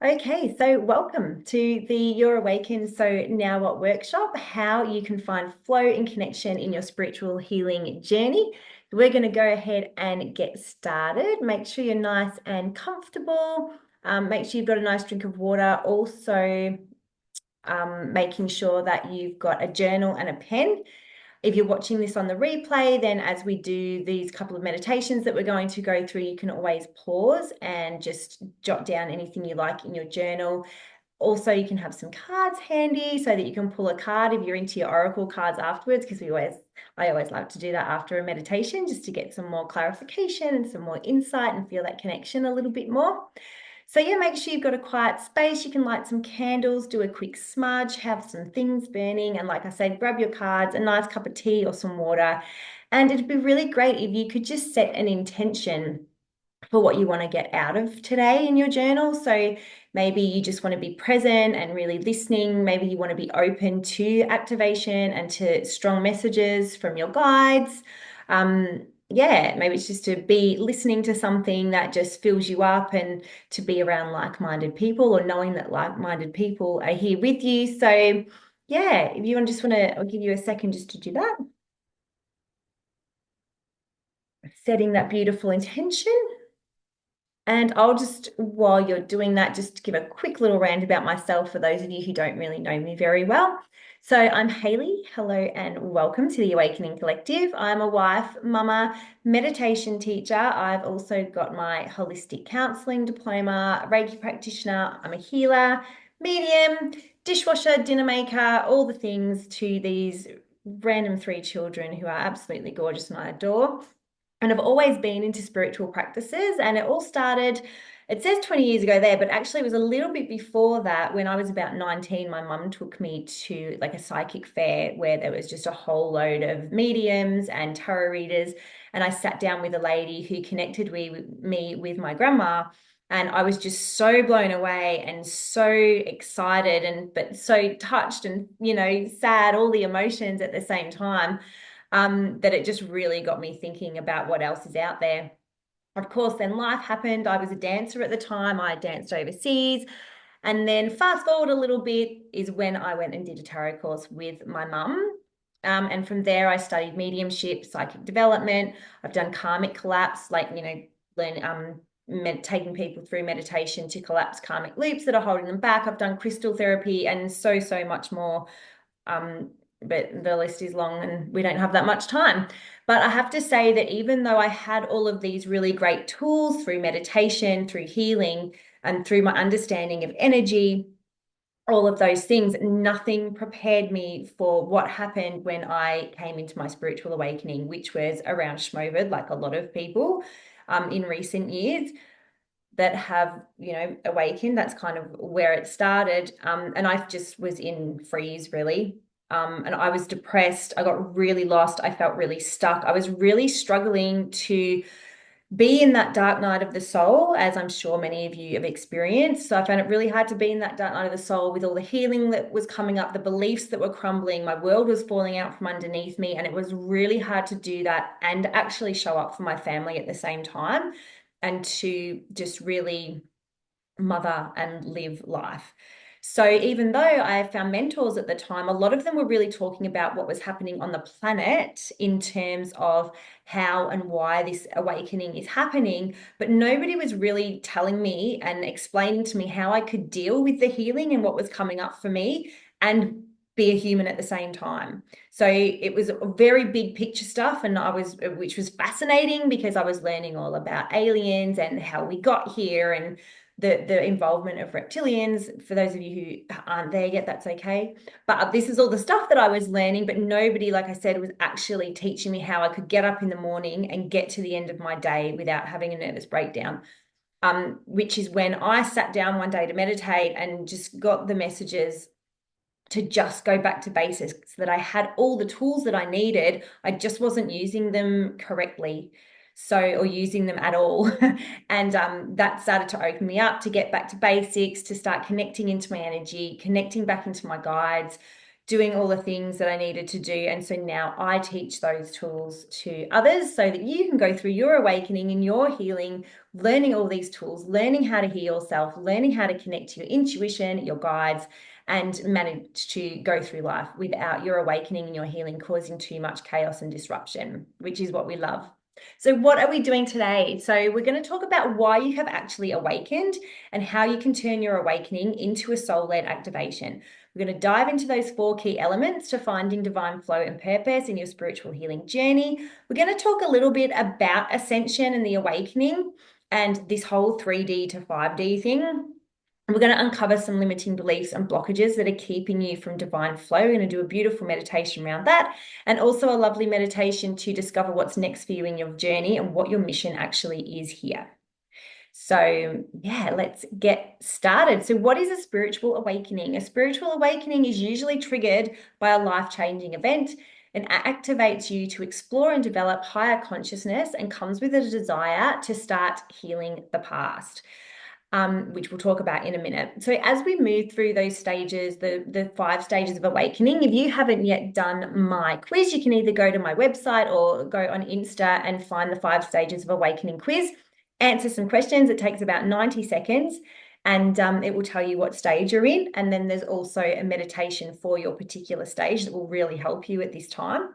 Okay, so welcome to the You're Awakened So Now What workshop, how you can find flow and connection in your spiritual healing journey. We're going to go ahead and get started. Make sure you're nice and comfortable. Make sure you've got a nice drink of water. Also, making sure that you've got a journal and a pen. If you're watching this on the replay, then as we do these couple of meditations that we're going to go through, you can always pause and just jot down anything you like in your journal. Also, you can have some cards handy so that you can pull a card if you're into your oracle cards afterwards, because I always like to do that after a meditation just to get some more clarification and some more insight and feel that connection a little bit more. So yeah, make sure you've got a quiet space. You can light some candles, do a quick smudge, have some things burning. And like I said, grab your cards, a nice cup of tea or some water. And it'd be really great if you could just set an intention for what you want to get out of today in your journal. So maybe you just want to be present and really listening. Maybe you want to be open to activation and to strong messages from your guides. Yeah, maybe it's just to be listening to something that just fills you up and to be around like-minded people or knowing that like-minded people are here with you. So yeah, if you just want to, I'll give you a second just to do that. Setting that beautiful intention. And I'll just, while you're doing that, just give a quick little rant about myself for those of you who don't really know me very well. So I'm Hayley. Hello and welcome to the Awakening Collective. I'm a wife, mama, meditation teacher. I've also got my holistic counseling diploma, Reiki practitioner. I'm a healer, medium, dishwasher, dinner maker, all the things to these random three children who are absolutely gorgeous and I adore. And I've always been into spiritual practices, and it all started, it says 20 years ago there, but actually it was a little bit before that. When I was about 19, my mum took me to like a psychic fair where there was just a whole load of mediums and tarot readers. And I sat down with a lady who connected me with my grandma. And I was just so blown away and so excited and but so touched and sad, all the emotions at the same time, that it just really got me thinking about what else is out there. Of course, then life happened. I was a dancer at the time. I danced overseas. And then fast forward a little bit is when I went and did a tarot course with my mum. And from there, I studied mediumship, psychic development. I've done karmic collapse, like, learn taking people through meditation to collapse karmic loops that are holding them back. I've done crystal therapy and so much more. But the list is long and we don't have that much time. But I have to say that even though I had all of these really great tools through meditation, through healing, and through my understanding of energy, all of those things, nothing prepared me for what happened when I came into my spiritual awakening, which was around Schmovid, like a lot of people in recent years that have awakened. That's kind of where it started, and I just was in freeze really. And I was depressed. I got really lost. I felt really stuck. I was really struggling to be in that dark night of the soul, as I'm sure many of you have experienced. So I found it really hard to be in that dark night of the soul with all the healing that was coming up, the beliefs that were crumbling. My world was falling out from underneath me, and it was really hard to do that and actually show up for my family at the same time and to just really mother and live life. So even though I found mentors at the time, a lot of them were really talking about what was happening on the planet in terms of how and why this awakening is happening, but nobody was really telling me and explaining to me how I could deal with the healing and what was coming up for me and be a human at the same time. So it was very big picture stuff, and which was fascinating because I was learning all about aliens and how we got here and the involvement of reptilians. For those of you who aren't there yet, that's okay. But this is all the stuff that I was learning, but nobody, like I said, was actually teaching me how I could get up in the morning and get to the end of my day without having a nervous breakdown. Which is when I sat down one day to meditate and just got the messages to just go back to basics, so that I had all the tools that I needed. I just wasn't using them correctly. So, or using them at all. And that started to open me up to get back to basics, to start connecting into my energy, connecting back into my guides, doing all the things that I needed to do. And so now I teach those tools to others so that you can go through your awakening and your healing, learning all these tools, learning how to heal yourself, learning how to connect to your intuition, your guides, and manage to go through life without your awakening and your healing causing too much chaos and disruption, which is what we love. So what are we doing today? So we're going to talk about why you have actually awakened and how you can turn your awakening into a soul-led activation. We're going to dive into those 4 key elements to finding divine flow and purpose in your spiritual healing journey. We're going to talk a little bit about Ascension and the awakening and this whole 3D to 5D thing. We're going to uncover some limiting beliefs and blockages that are keeping you from divine flow. We're going to do a beautiful meditation around that, and also a lovely meditation to discover what's next for you in your journey and what your mission actually is here. So yeah, let's get started. So what is a spiritual awakening? A spiritual awakening is usually triggered by a life-changing event and activates you to explore and develop higher consciousness, and comes with a desire to start healing the past. Which we'll talk about in a minute. So as we move through those stages, the 5 stages of awakening, if you haven't yet done my quiz, you can either go to my website or go on Insta and find the 5 stages of awakening quiz, answer some questions. It takes about 90 seconds and it will tell you what stage you're in. And then there's also a meditation for your particular stage that will really help you at this time.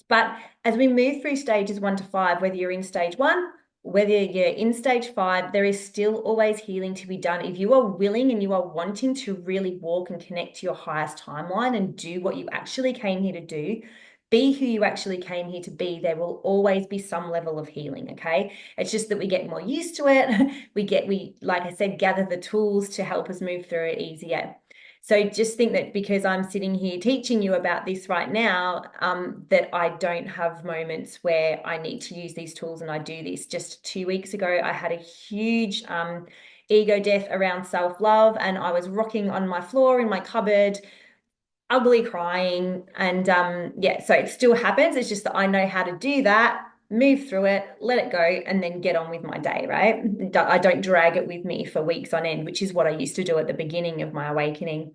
But as we move through stages 1 to 5, whether you're in stage 1, whether you're in stage 5, there is still always healing to be done. If you are willing and you are wanting to really walk and connect to your highest timeline and do what you actually came here to do, be who you actually came here to be, there will always be some level of healing, okay? It's just that we get more used to it. We, like I said, gather the tools to help us move through it easier. So just think that because I'm sitting here teaching you about this right now, that I don't have moments where I need to use these tools, and I do this. Just 2 weeks ago, I had a huge ego death around self-love, and I was rocking on my floor in my cupboard, ugly crying. And yeah, so it still happens. It's just that I know how to do that, move through it, let it go, and then get on with my day, right? I don't drag it with me for weeks on end, which is what I used to do at the beginning of my awakening.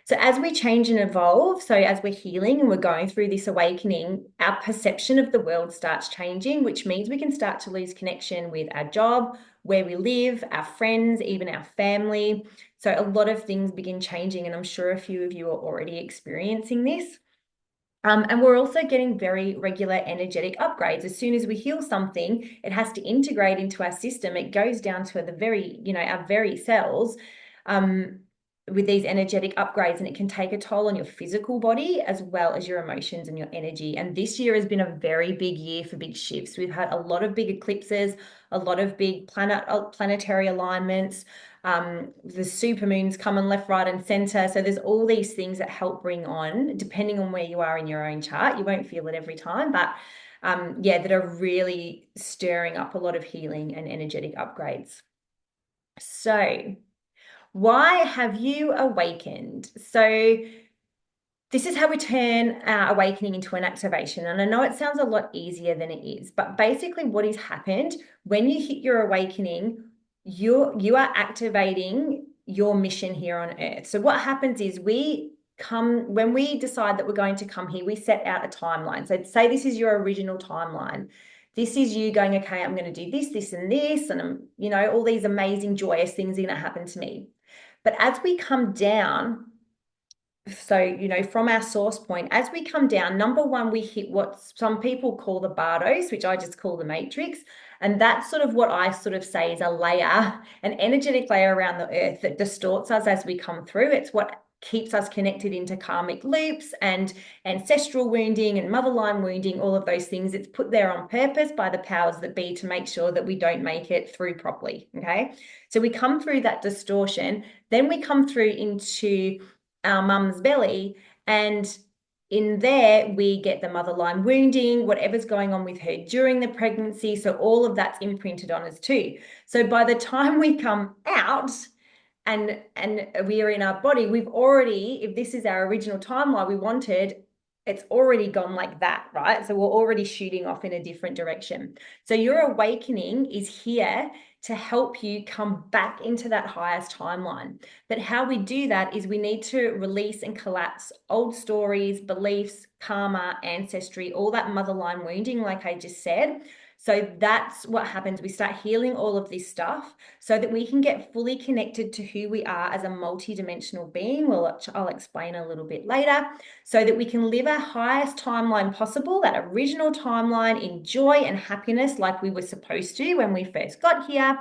So as we change and evolve, so as we're healing and we're going through this awakening, our perception of the world starts changing, which means we can start to lose connection with our job, where we live, our friends, even our family. So a lot of things begin changing, and I'm sure a few of you are already experiencing this. And we're also getting very regular energetic upgrades. As soon as we heal something, it has to integrate into our system. It goes down to the very, our very cells. With these energetic upgrades, and it can take a toll on your physical body as well as your emotions and your energy. And this year has been a very big year for big shifts. We've had a lot of big eclipses, a lot of big planetary alignments. The supermoons coming left, right, and center. So there's all these things that help bring on, depending on where you are in your own chart. You won't feel it every time, but yeah, that are really stirring up a lot of healing and energetic upgrades. So why have you awakened? So this is how we turn our awakening into an activation. And I know it sounds a lot easier than it is, but basically what has happened when you hit your awakening, you are activating your mission here on earth. So what happens is when we decide that we're going to come here, we set out a timeline. So say this is your original timeline. This is you going, okay, I'm going to do this, this, and this, and all these amazing, joyous things are going to happen to me. But as we come down, so, from our source point, as we come down, number one, we hit what some people call the bardos, which I just call the matrix. And that's sort of what I sort of say is a layer, an energetic layer around the earth that distorts us as we come through. It's what keeps us connected into karmic loops and ancestral wounding and motherline wounding, all of those things. It's put there on purpose by the powers that be to make sure that we don't make it through properly, okay? So we come through that distortion, then we come through into our mum's belly, and in there we get the motherline wounding, whatever's going on with her during the pregnancy. So all of that's imprinted on us too. So by the time we come out and we are in our body, we've already, if this is our original timeline we wanted, it's already gone like that, right? So we're already shooting off in a different direction. So your awakening is here to help you come back into that highest timeline. But how we do that is we need to release and collapse old stories, beliefs, karma, ancestry, all that motherline wounding, like I just said. So that's what happens. We start healing all of this stuff so that we can get fully connected to who we are as a multidimensional being. Well, I'll explain a little bit later, so that we can live our highest timeline possible, that original timeline in joy and happiness like we were supposed to when we first got here,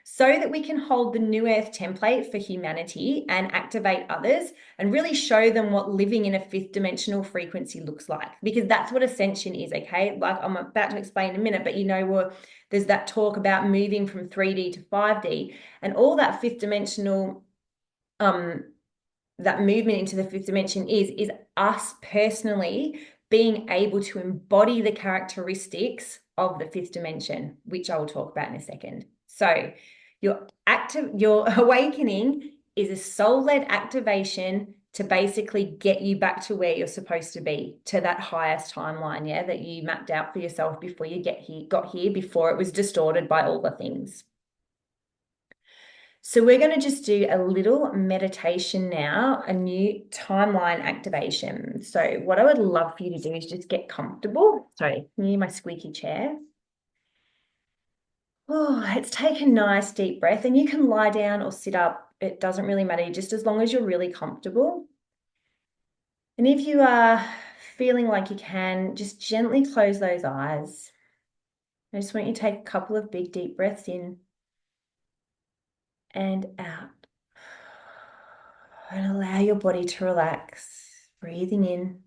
so that we can hold the new earth template for humanity and activate others and really show them what living in a fifth dimensional frequency looks like, because that's what ascension is. Okay, like I'm about to explain in a minute, but there's that talk about moving from 3D to 5D, and all that fifth dimensional that movement into the fifth dimension is us personally being able to embody the characteristics of the fifth dimension, which I will talk about in a second. So your awakening is a soul-led activation to basically get you back to where you're supposed to be, to that highest timeline, yeah, that you mapped out for yourself before you got here, before it was distorted by all the things. So we're going to just do a little meditation now, a new timeline activation. So what I would love for you to do is just get comfortable. Sorry, near my squeaky chair. Oh, let's take a nice deep breath, and you can lie down or sit up. It doesn't really matter, just as long as you're really comfortable. And if you are feeling like you can, just gently close those eyes. I just want you to take a couple of big deep breaths in and out. And allow your body to relax, breathing in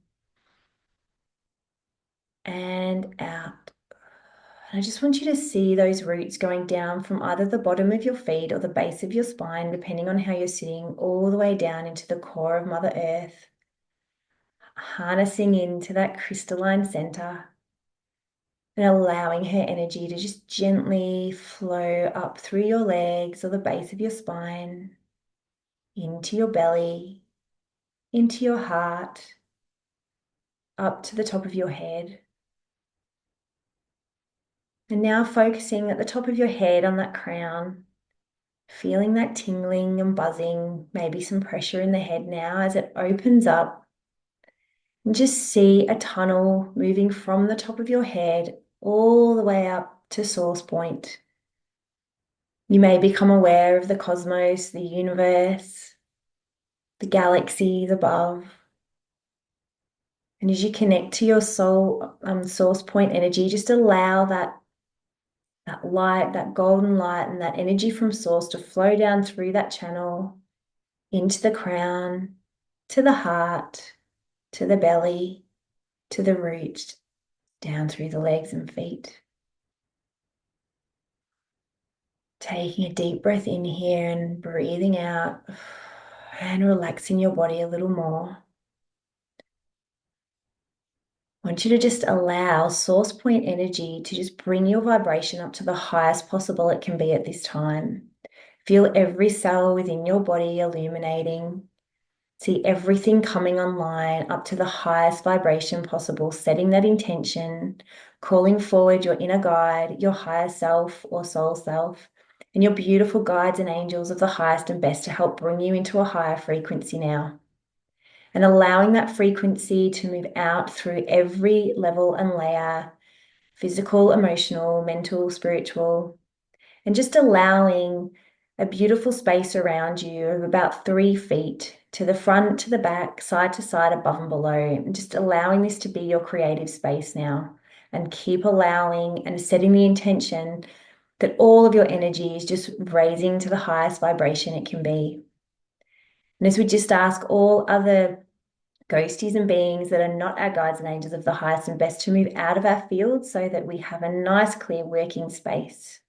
and out. And I just want you to see those roots going down from either the bottom of your feet or the base of your spine, depending on how you're sitting, all the way down into the core of Mother Earth, harnessing into that crystalline center and allowing her energy to just gently flow up through your legs or the base of your spine, into your belly, into your heart, up to the top of your head. And now focusing at the top of your head on that crown, feeling that tingling and buzzing, maybe some pressure in the head now as it opens up. And just see a tunnel moving from the top of your head all the way up to source point. You may become aware of the cosmos, the universe, the galaxies above. And as you connect to your soul, source point energy, just allow that light, that golden light, and that energy from source to flow down through that channel into the crown, to the heart, to the belly, to the root, down through the legs and feet. Taking a deep breath in here and breathing out and relaxing your body a little more. I want you to just allow source point energy to just bring your vibration up to the highest possible it can be at this time. Feel every cell within your body illuminating. See everything coming online up to the highest vibration possible, setting that intention, calling forward your inner guide, your higher self or soul self, and your beautiful guides and angels of the highest and best to help bring you into a higher frequency now. And allowing that frequency to move out through every level and layer, physical, emotional, mental, spiritual, and just allowing a beautiful space around you of about 3 feet to the front, to the back, side to side, above and below, and just allowing this to be your creative space now. And keep allowing and setting the intention that all of your energy is just raising to the highest vibration it can be. And as we just ask all other ghosties and beings that are not our guides and angels of the highest and best to move out of our field so that we have a nice, clear working space.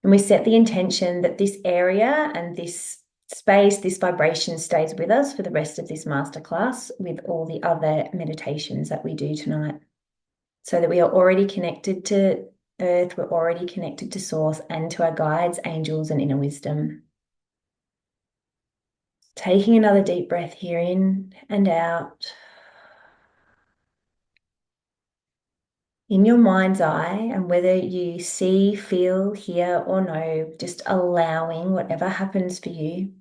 And we set the intention that this area and this space, this vibration stays with us for the rest of this masterclass with all the other meditations that we do tonight. So that we are already connected to Earth, we're already connected to Source and to our guides, angels, and inner wisdom. Taking another deep breath here in and out. in your mind's eye, and whether you see, feel, hear, or know, just allowing whatever happens for you.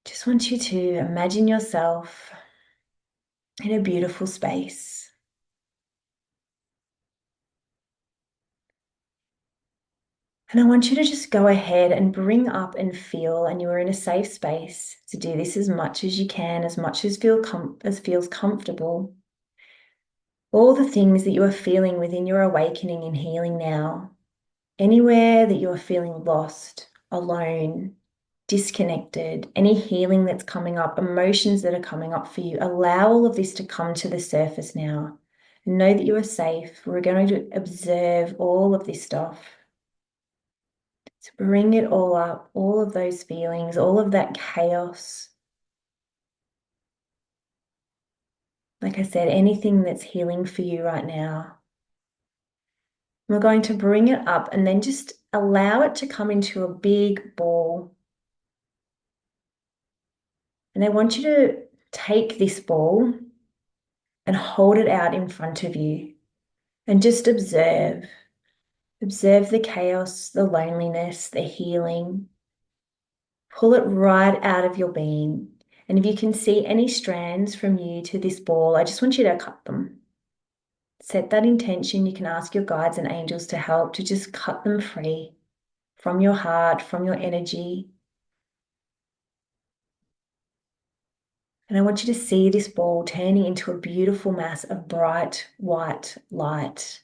Just want you to imagine yourself in a beautiful space. And I want you to just go ahead and bring up and feel, and you are in a safe space to do this as much as you can, as much as feels comfortable. All the things that you are feeling within your awakening and healing now, anywhere that you are feeling lost, alone, disconnected, any healing that's coming up, emotions that are coming up for you, allow all of this to come to the surface now. Know that you are safe. We're going to observe all of this stuff. So bring it all up, all of those feelings, all of that chaos. Like I said, anything that's healing for you right now. We're going to bring it up and then just allow it to come into a big ball. And I want you to take this ball and hold it out in front of you and just observe. Observe the chaos, the loneliness, the healing. Pull it right out of your being. And if you can see any strands from you to this ball, I just want you to cut them. Set that intention. You can ask your guides and angels to help to just cut them free from your heart, from your energy. And I want you to see this ball turning into a beautiful mass of bright white light.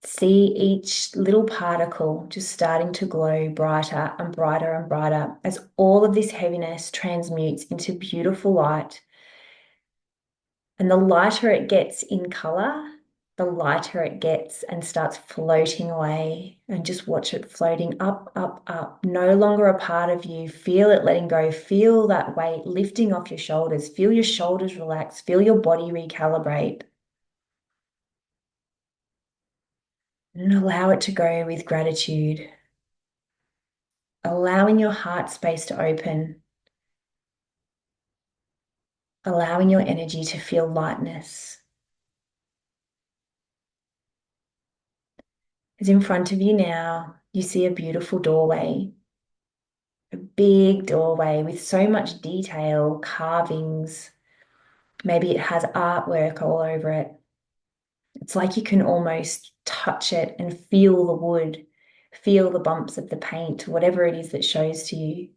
See each little particle just starting to glow brighter and brighter and brighter as all of this heaviness transmutes into beautiful light. And the lighter it gets in color, the lighter it gets and starts floating away. And just watch it floating up, up, up. No longer a part of you. Feel it letting go. Feel that weight lifting off your shoulders. Feel your shoulders relax. Feel your body recalibrate. And allow it to go with gratitude. Allowing your heart space to open. Allowing your energy to feel lightness. As in front of you now, you see a beautiful doorway. A big doorway with so much detail, carvings. Maybe it has artwork all over it. It's like you can almost touch it and feel the wood, feel the bumps of the paint, whatever it is that shows to you.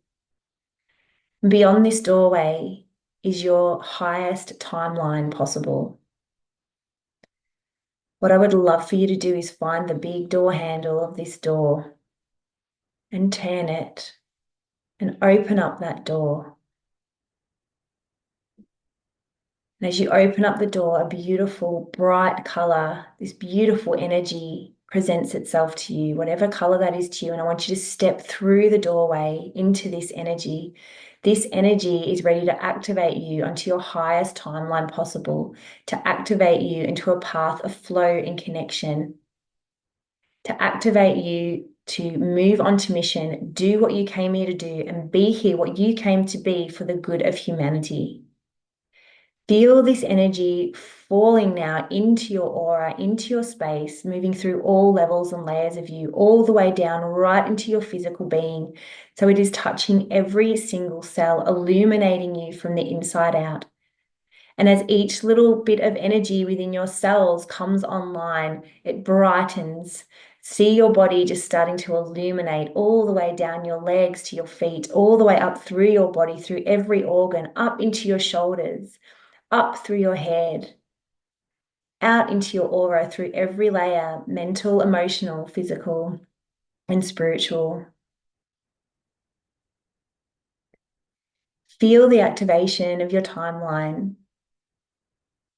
And beyond this doorway is your highest timeline possible. What I would love for you to do is find the big door handle of this door and turn it and open up that door. And as you open up the door, a beautiful, bright color, this beautiful energy presents itself to you, whatever color that is to you. And I want you to step through the doorway into this energy. This energy is ready to activate you onto your highest timeline possible, to activate you into a path of flow and connection, to activate you to move on to mission, do what you came here to do, and be here what you came to be for the good of humanity. Feel this energy falling now into your aura, into your space, moving through all levels and layers of you, all the way down right into your physical being. So it is touching every single cell, illuminating you from the inside out. And as each little bit of energy within your cells comes online, it brightens. See your body just starting to illuminate all the way down your legs to your feet, all the way up through your body, through every organ, up into your shoulders, up through your head, out into your aura, through every layer, mental, emotional, physical, and spiritual. Feel the activation of your timeline.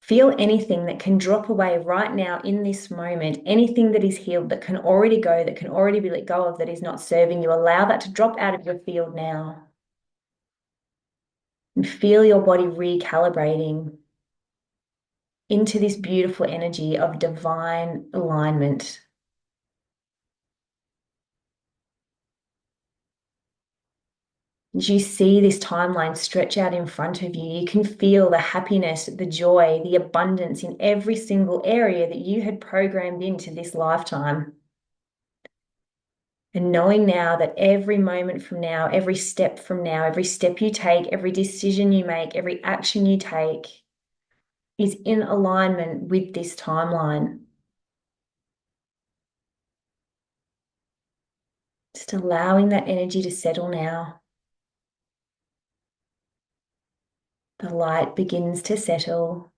Feel anything that can drop away right now in this moment, anything that is healed, that can already go, that can already be let go of, that is not serving you. Allow that to drop out of your field now. And feel your body recalibrating into this beautiful energy of divine alignment. As you see this timeline stretch out in front of you, you can feel the happiness, the joy, the abundance in every single area that you had programmed into this lifetime. And knowing now that every moment from now, every step from now, every step you take, every decision you make, every action you take is in alignment with this timeline. Just allowing that energy to settle now. The light begins to settle,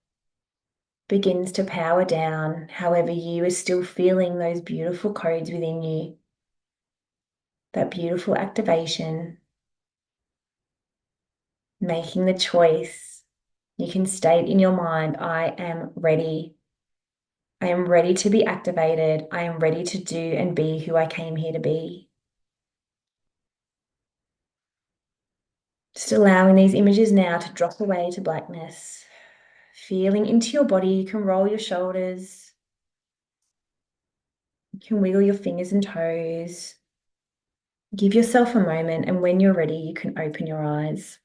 begins to power down. However, you are still feeling those beautiful codes within you, that beautiful activation, making the choice. You can state in your mind, I am ready. I am ready to be activated. I am ready to do and be who I came here to be. Just allowing these images now to drop away to blackness. Feeling into your body, you can roll your shoulders. You can wiggle your fingers and toes. Give yourself a moment, and when you're ready, you can open your eyes.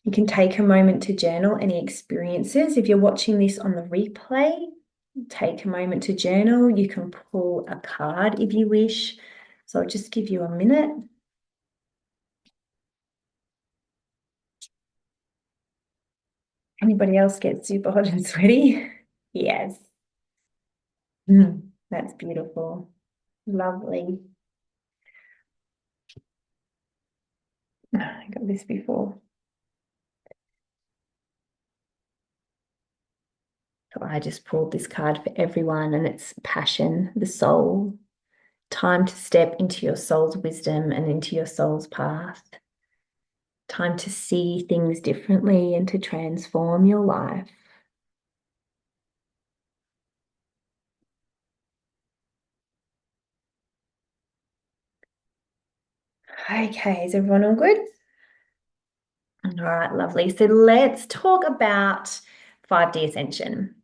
You can take a moment to journal any experiences. If you're watching this on the replay, take a moment to journal. You can pull a card if you wish. So I'll just give you a minute. Anybody else get super hot and sweaty? Yes. That's beautiful. Lovely. I got this before. So I just pulled this card for everyone, and it's passion, the soul. Time to step into your soul's wisdom and into your soul's path. Time to see things differently and to transform your life. Okay, is everyone all good? All right, lovely. So let's talk about 5D Ascension.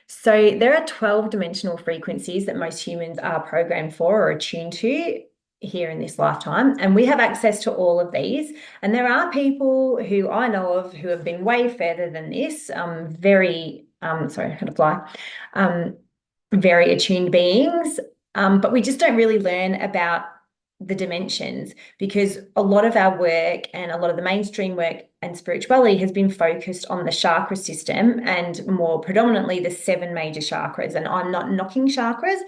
So there are 12 dimensional frequencies that most humans are programmed for or attuned to here in this lifetime. And we have access to all of these. And there are people who I know of who have been way further than this, sorry, I had to fly, very attuned beings. But we just don't really learn about the dimensions because a lot of our work and a lot of the mainstream work and spirituality has been focused on the chakra system and more predominantly the 7 major chakras. And I'm not knocking chakras,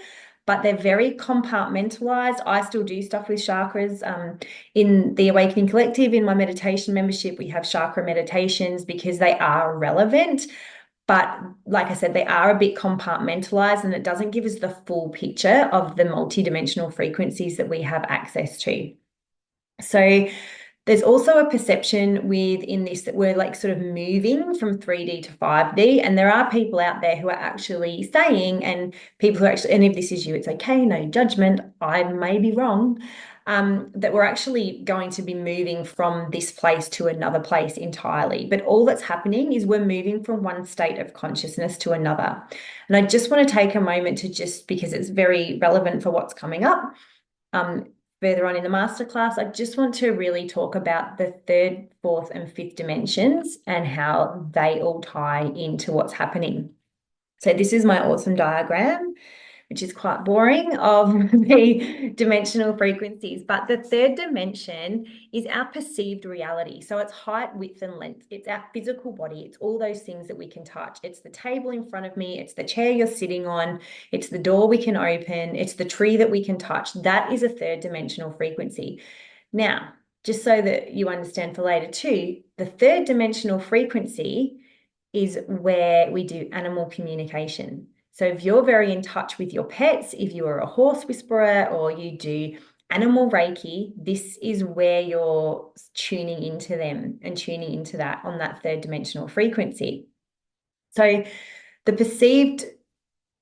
but they're very compartmentalized. I still do stuff with chakras. In the Awakening Collective, in my meditation membership, we have chakra meditations because they are relevant. But like I said, they are a bit compartmentalized and it doesn't give us the full picture of the multidimensional frequencies that we have access to. So there's also a perception within this that we're like sort of moving from 3D to 5D. And there are people out there who are actually saying, and people who actually, and if this is you, it's okay, no judgment, I may be wrong, that we're actually going to be moving from this place to another place entirely. But all that's happening is we're moving from one state of consciousness to another. And I just want to take a moment to just, because it's very relevant for what's coming up, further on in the masterclass, I just want to really talk about the 3rd, 4th, and 5th dimensions and how they all tie into what's happening. So this is my awesome diagram, which is quite boring, of the dimensional frequencies. But the 3rd dimension is our perceived reality. So it's height, width, and length. It's our physical body. It's all those things that we can touch. It's the table in front of me. It's the chair you're sitting on. It's the door we can open. It's the tree that we can touch. That is a 3rd dimensional frequency. Now, just so that you understand for later too, the 3rd dimensional frequency is where we do animal communication. So if you're very in touch with your pets, if you are a horse whisperer or you do animal Reiki, this is where you're tuning into them and tuning into that on that 3rd dimensional frequency. So the perceived,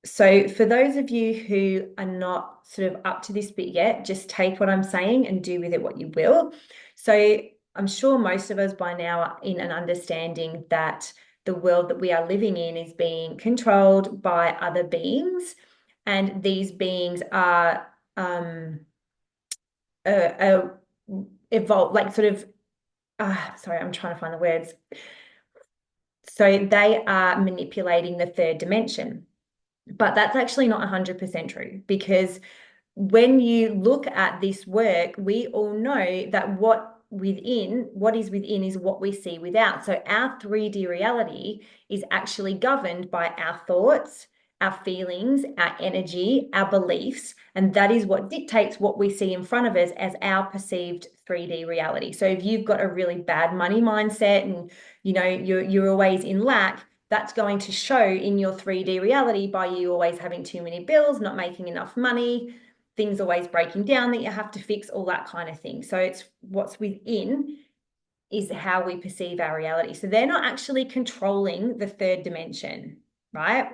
so for those of you who are not sort of up to this bit yet, just take what I'm saying and do with it what you will. So I'm sure most of us by now are in an understanding that the world that we are living in is being controlled by other beings, and these beings are evolve, like sort of, sorry, I'm trying to find the words. So they are manipulating the third dimension. But that's actually not 100% true, because when you look at this work, we all know that what is within is what we see without. So our 3D reality is actually governed by our thoughts, our feelings, our energy, our beliefs, and that is what dictates what we see in front of us as our perceived 3D reality. So if you've got a really bad money mindset and you're always in lack, that's going to show in your 3D reality by you always having too many bills, not making enough money, things always breaking down that you have to fix, all that kind of thing. So it's what's within is how we perceive our reality. So they're not actually controlling the third dimension, right?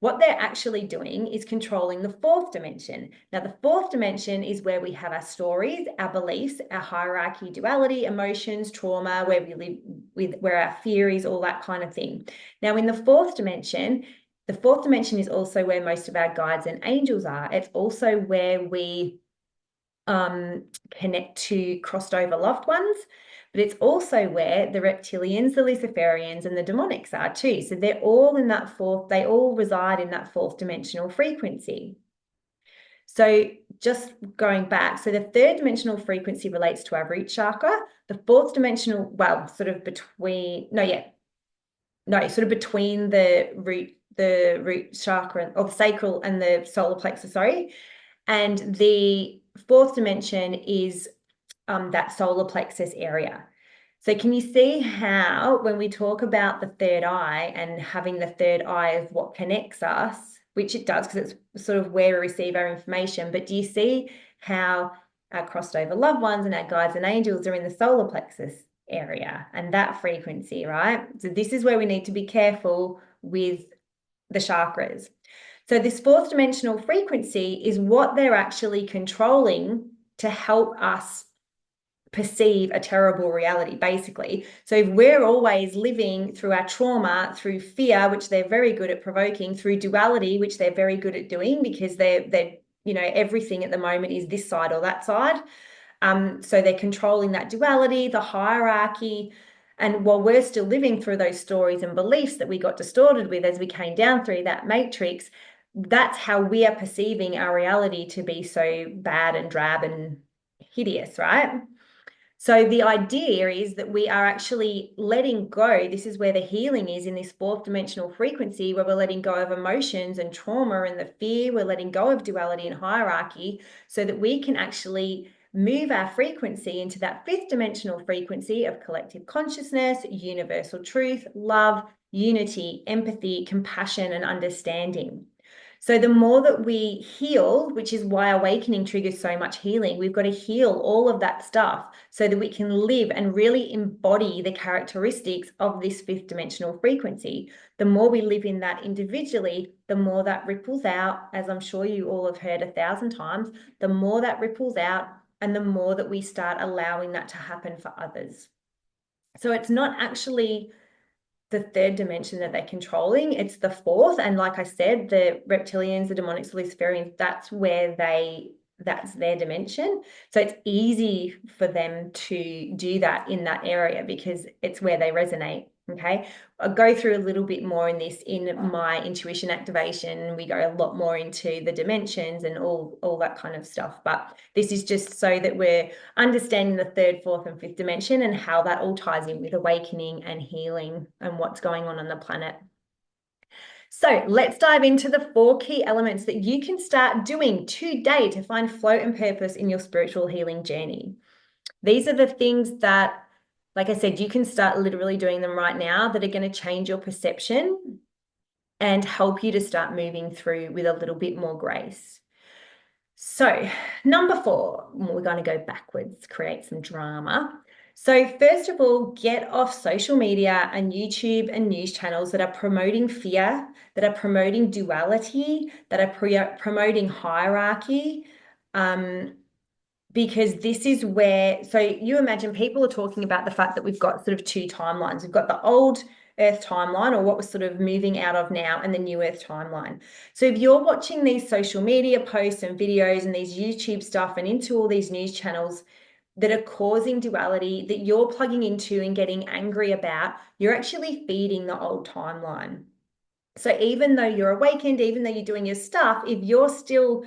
What they're actually doing is controlling the fourth dimension. Now, the fourth dimension is where we have our stories, our beliefs, our hierarchy, duality, emotions, trauma, where we live with, where our fear is, all that kind of thing. Now, in the fourth dimension is also where most of our guides and angels are. It's also where we connect to crossed over loved ones, but it's also where the reptilians, the Luciferians, and the demonics are too. So they're all in that fourth, they all reside in that fourth dimensional frequency. So just going back, so the third dimensional frequency relates to our root chakra. The fourth dimensional, well, sort of between, sort of between the root chakra, or the sacral and the solar plexus, sorry. And the fourth dimension is that solar plexus area. So can you see how when we talk about the third eye and having the third eye of what connects us, which it does because it's sort of where we receive our information, but do you see how our crossed over loved ones and our guides and angels are in the solar plexus area and that frequency, right? So this is where we need to be careful with the chakras. So this fourth dimensional frequency is what they're actually controlling to help us perceive a terrible reality, basically. So if we're always living through our trauma, through fear, which they're very good at provoking, through duality, which they're very good at doing because they're everything at the moment is this side or that side. So they're controlling that duality, the hierarchy. And while we're still living through those stories and beliefs that we got distorted with as we came down through that matrix, that's how we are perceiving our reality to be so bad and drab and hideous, right? So the idea is that we are actually letting go. This is where the healing is in this fourth dimensional frequency, where we're letting go of emotions and trauma and the fear. We're letting go of duality and hierarchy so that we can actually move our frequency into that fifth dimensional frequency of collective consciousness, universal truth, love, unity, empathy, compassion, and understanding. So the more that we heal, which is why awakening triggers so much healing, we've got to heal all of that stuff so that we can live and really embody the characteristics of this fifth dimensional frequency. The more we live in that individually, the more that ripples out, as I'm sure you all have heard 1,000 times, the more that ripples out and the more that we start allowing that to happen for others. So it's not actually the third dimension that they're controlling, it's the fourth. And like I said, the reptilians, the demonics, the Luciferians, that's their dimension. So it's easy for them to do that in that area because it's where they resonate. Okay, I'll go through a little bit more in this in my intuition activation. We go a lot more into the dimensions and all that kind of stuff. But this is just so that we're understanding the third, fourth, and fifth dimension and how that all ties in with awakening and healing and what's going on the planet. So let's dive into the 4 key elements that you can start doing today to find flow and purpose in your spiritual healing journey. These are the things that, like I said, you can start literally doing them right now that are going to change your perception and help you to start moving through with a little bit more grace. So number 4, we're going to go backwards, create some drama. So first of all, get off social media and YouTube and news channels that are promoting fear, that are promoting duality, that are promoting hierarchy, because this is where, so you imagine people are talking about the fact that we've got sort of 2 timelines. We've got the old Earth timeline, or what we're sort of moving out of now, and the new Earth timeline. So if you're watching these social media posts and videos and these YouTube stuff and into all these news channels, that are causing duality that you're plugging into and getting angry about, you're actually feeding the old timeline. So even though you're awakened, even though you're doing your stuff, if you're still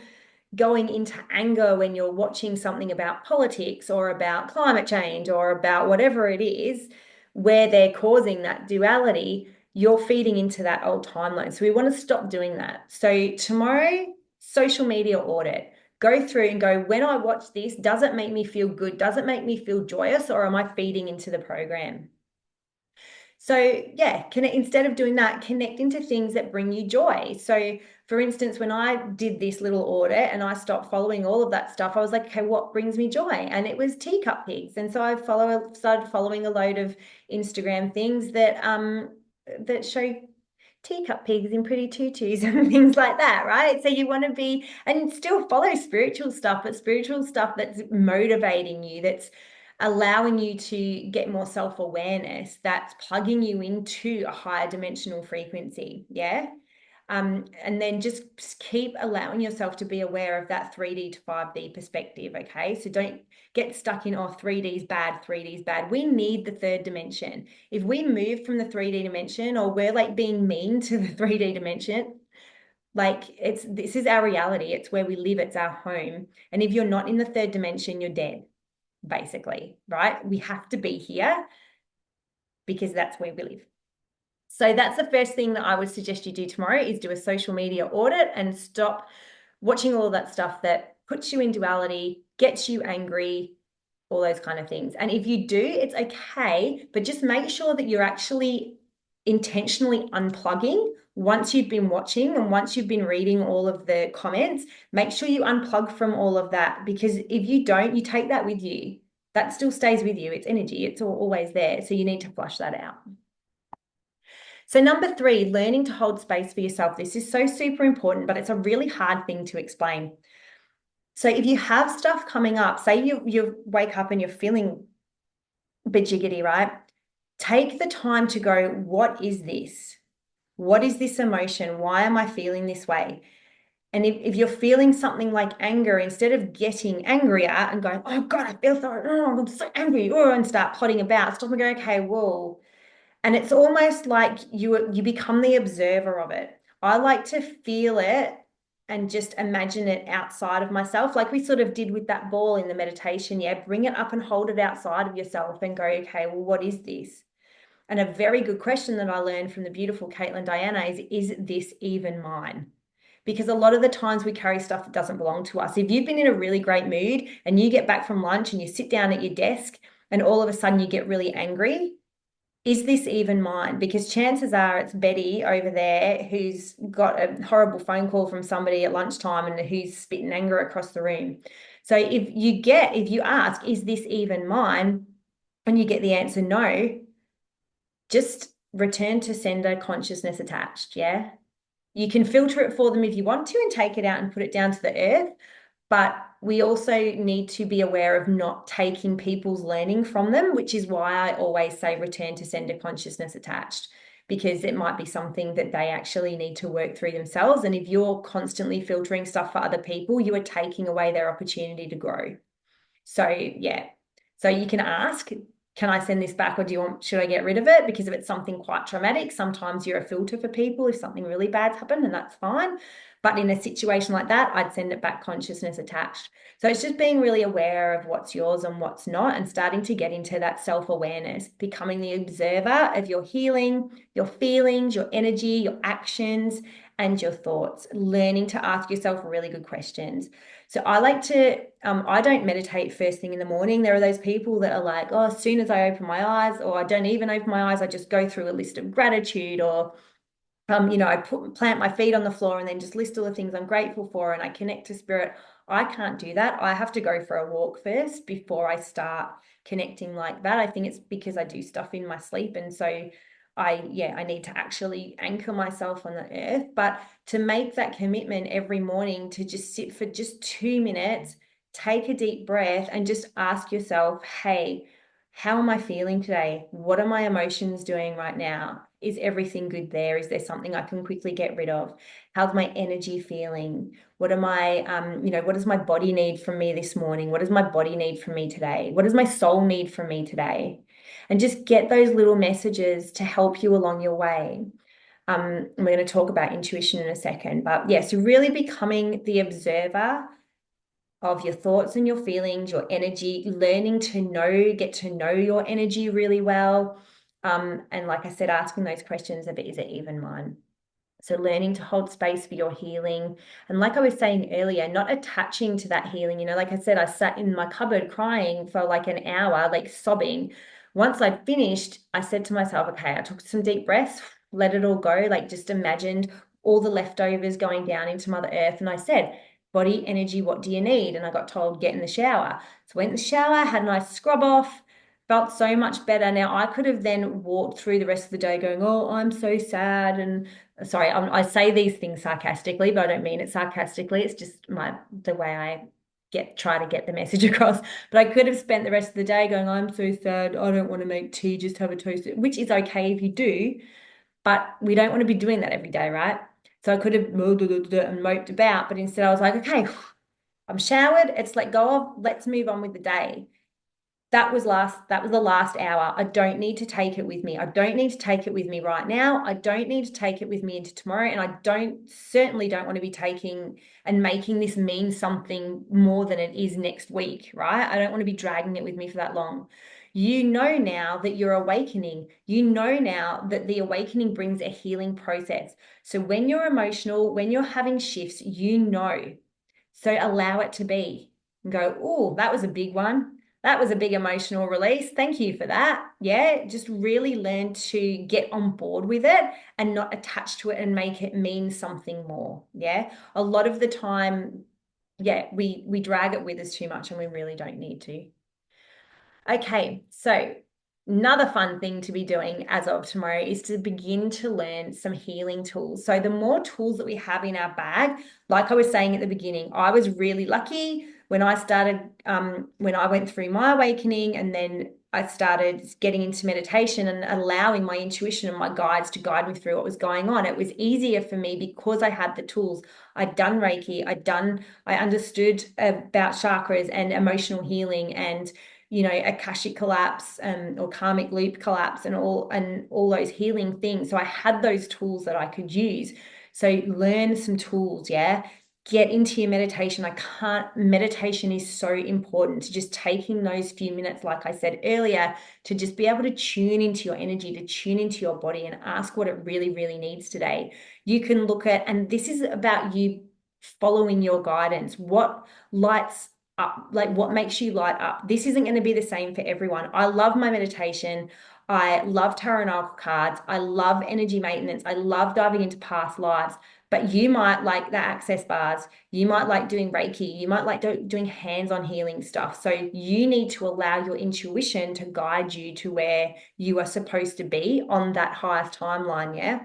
going into anger when you're watching something about politics or about climate change or about whatever it is, where they're causing that duality, you're feeding into that old timeline. So we want to stop doing that. So tomorrow, social media audit. Go through and go, when I watch this, does it make me feel good? Does it make me feel joyous, or am I feeding into the program? So yeah, instead of doing that, connect into things that bring you joy. So for instance, when I did this little audit and I stopped following all of that stuff, I was like, okay, what brings me joy? And it was teacup pigs. And so I started following a load of Instagram things that show teacup pigs in pretty tutus and things like that, right? So you want to be and still follow spiritual stuff, but spiritual stuff that's motivating you, that's allowing you to get more self-awareness, that's plugging you into a higher dimensional frequency. Yeah. And then just keep allowing yourself to be aware of that 3D to 5D perspective. Okay. So don't get stuck in, oh, 3D's bad, 3D's bad. We need the third dimension. If we move from the 3D dimension, or we're like being mean to the 3D dimension, like this is our reality. It's where we live. It's our home. And if you're not in the third dimension, you're dead, basically, right? We have to be here because that's where we live. So that's the first thing that I would suggest you do tomorrow, is do a social media audit and stop watching all of that stuff that puts you in duality, gets you angry, all those kind of things. And if you do, it's okay, but just make sure that you're actually intentionally unplugging once you've been watching and once you've been reading all of the comments. Make sure you unplug from all of that, because if you don't, you take that with you. That still stays with you. It's energy. It's always there. So you need to flush that out. So number 3, learning to hold space for yourself. This is so super important, but it's a really hard thing to explain. So if you have stuff coming up, say you wake up and you're feeling a bit jiggity, right? Take the time to go, what is this? What is this emotion? Why am I feeling this way? And if you're feeling something like anger, instead of getting angrier and going, oh God, I feel so, oh, I'm so angry, and start plotting about, stop and go, okay, whoa. And it's almost like you become the observer of it. I like to feel it and just imagine it outside of myself, like we sort of did with that ball in the meditation. Yeah, bring it up and hold it outside of yourself and go, okay, well, what is this? And a very good question that I learned from the beautiful Caitlin Diana is this even mine? Because a lot of the times we carry stuff that doesn't belong to us. If you've been in a really great mood and you get back from lunch and you sit down at your desk and all of a sudden you get really angry, is this even mine? Because chances are it's Betty over there who's got a horrible phone call from somebody at lunchtime and who's spitting anger across the room. So if you ask, is this even mine? And you get the answer no, just return to sender consciousness attached. Yeah. You can filter it for them if you want to and take it out and put it down to the earth. But we also need to be aware of not taking people's learning from them, which is why I always say return to sender consciousness attached, because it might be something that they actually need to work through themselves. And if you're constantly filtering stuff for other people, you are taking away their opportunity to grow. So yeah, so you can ask, can I send this back, or should I get rid of it? Because if it's something quite traumatic, sometimes you're a filter for people if something really bad's happened, and that's fine. But in a situation like that, I'd send it back consciousness attached. So it's just being really aware of what's yours and what's not, and starting to get into that self-awareness, becoming the observer of your healing, your feelings, your energy, your actions, and your thoughts, learning to ask yourself really good questions. So I like to, I don't meditate first thing in the morning. There are those people that are like, oh, as soon as I open my eyes, or I don't even open my eyes, I just go through a list of gratitude, or I plant my feet on the floor and then just list all the things I'm grateful for, and I connect to spirit. I can't do that. I have to go for a walk first before I start connecting like that. I think it's because I do stuff in my sleep. And so I need to actually anchor myself on the earth. But to make that commitment every morning to just sit for just 2 minutes, take a deep breath and just ask yourself, hey, how am I feeling today? What are my emotions doing right now? Is everything good there? Is there something I can quickly get rid of? How's my energy feeling? What am I, what does my body need from me this morning? What does my body need from me today? What does my soul need from me today? And just get those little messages to help you along your way. We're going to talk about intuition in a second, but yes, really becoming the observer of your thoughts and your feelings, your energy, learning to get to know your energy really well. And like I said, asking those questions of, is it even mine? So learning to hold space for your healing. And like I was saying earlier, not attaching to that healing. Like I said, I sat in my cupboard crying for like an hour, like sobbing. Once I'd finished, I said to myself, okay, I took some deep breaths, let it all go, like just imagined all the leftovers going down into Mother Earth. And I said, body, energy, what do you need? And I got told, get in the shower. So I went in the shower, had a nice scrub off, felt so much better. Now I could have then walked through the rest of the day going, oh, I'm so sad. And sorry, I say these things sarcastically, but I don't mean it sarcastically. It's just the way I try to get the message across. But I could have spent the rest of the day going, I'm so sad. I don't want to make tea, just have a toast, which is okay if you do, but we don't want to be doing that every day, right? So I could have and moped about, but instead I was like, okay, I'm showered. It's let go of. Let's move on with the day. That was the last hour. I don't need to take it with me. I don't need to take it with me right now. I don't need to take it with me into tomorrow. And I certainly don't want to be taking and making this mean something more than it is next week, right? I don't want to be dragging it with me for that long. You know now that you're awakening. You know now that the awakening brings a healing process. So when you're emotional, when you're having shifts, you know. So allow it to be and go, oh, that was a big one. That was a big emotional release. Thank you for that. Yeah, just really learn to get on board with it and not attach to it and make it mean something more. Yeah, a lot of the time, yeah, we drag it with us too much and we really don't need to. Okay, so another fun thing to be doing as of tomorrow is to begin to learn some healing tools. So the more tools that we have in our bag, like I was saying at the beginning, I was really lucky when I started, when I went through my awakening, and then I started getting into meditation and allowing my intuition and my guides to guide me through what was going on. It was easier for me because I had the tools. I'd done Reiki, I understood about chakras and emotional healing and Akashic collapse or karmic loop collapse and all those healing things. So I had those tools that I could use. So learn some tools, yeah. Get into your meditation. Meditation is so important, to just taking those few minutes, like I said earlier, to just be able to tune into your energy, to tune into your body and ask what it really, really needs today. You can look at, and this is about you following your guidance. What lights up, like what makes you light up. This isn't going to be the same for everyone. I love my meditation. I love tarot and oracle cards. I love energy maintenance. I love diving into past lives. But you might like the access bars. You might like doing Reiki. You might like doing hands-on healing stuff. So you need to allow your intuition to guide you to where you are supposed to be on that highest timeline. Yeah.